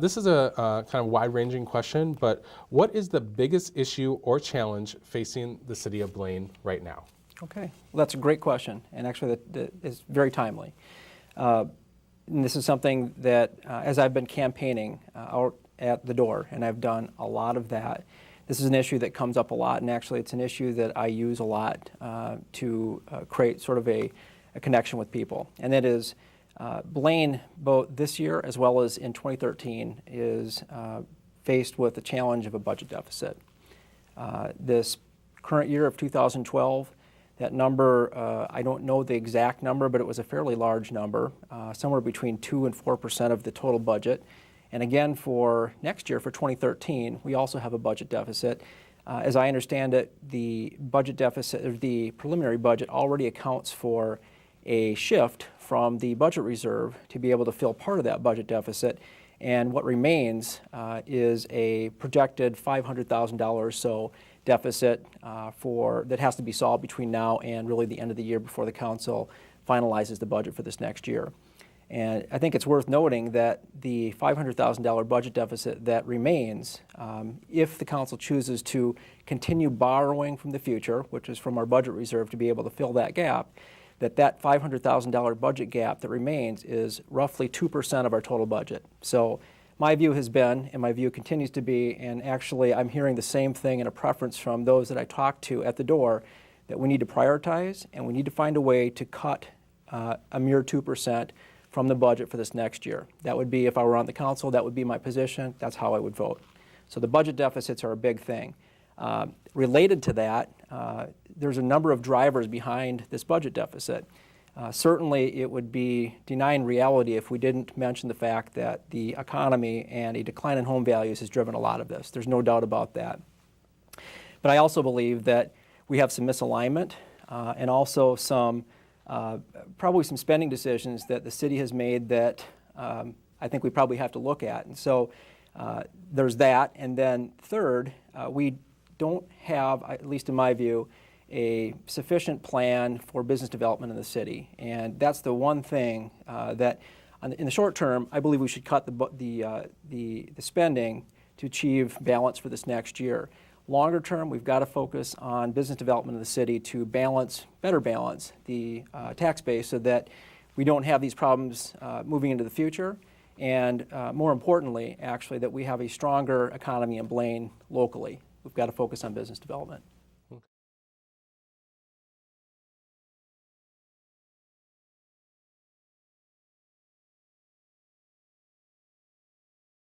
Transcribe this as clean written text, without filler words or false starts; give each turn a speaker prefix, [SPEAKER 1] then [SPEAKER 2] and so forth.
[SPEAKER 1] This is a kind of wide-ranging question, but what is the biggest issue or challenge facing the city of Blaine right now?
[SPEAKER 2] Okay, well, that's a great question, and actually that is very timely. And this is something that, as I've been campaigning out at the door, and I've done a lot of that, this is an issue that comes up a lot, and actually it's an issue that I use a lot to create sort of a connection with people. And that is, Blaine, both this year as well as in 2013, is faced with the challenge of a budget deficit. This current year of 2012, that number, I don't know the exact number, but it was a fairly large number, somewhere between 2 and 4% of the total budget. And again, for next year, for 2013, we also have a budget deficit. As I understand it, the budget deficit, or the preliminary budget, already accounts for a shift from the budget reserve to be able to fill part of that budget deficit. And what remains is a projected $500,000 or so deficit that has to be solved between now and really the end of the year before the council finalizes the budget for this next year. And I think it's worth noting that the $500,000 budget deficit that remains, if the council chooses to continue borrowing from the future, which is from our budget reserve to be able to fill that gap, that $500,000 budget gap that remains is roughly 2% of our total budget. So my view has been, and my view continues to be, and actually I'm hearing the same thing and a preference from those that I talk to at the door, that we need to prioritize and we need to find a way to cut a mere 2% from the budget for this next year. That would be, if I were on the council, that would be my position. That's how I would vote. So the budget deficits are a big thing. Related to that, there's a number of drivers behind this budget deficit. Certainly it would be denying reality if we didn't mention the fact that the economy and a decline in home values has driven a lot of this. There's no doubt about that. But I also believe that we have some misalignment and also some probably some spending decisions that the city has made that I think we probably have to look at. And so there's that. And then third, we don't have, at least in my view, a sufficient plan for business development in the city. And that's the one thing that in the short term, I believe we should cut the spending to achieve balance for this next year. Longer term, we've got to focus on business development in the city to better balance the tax base so that we don't have these problems moving into the future. And more importantly, actually, that we have a stronger economy in Blaine locally. We've got to focus on business development.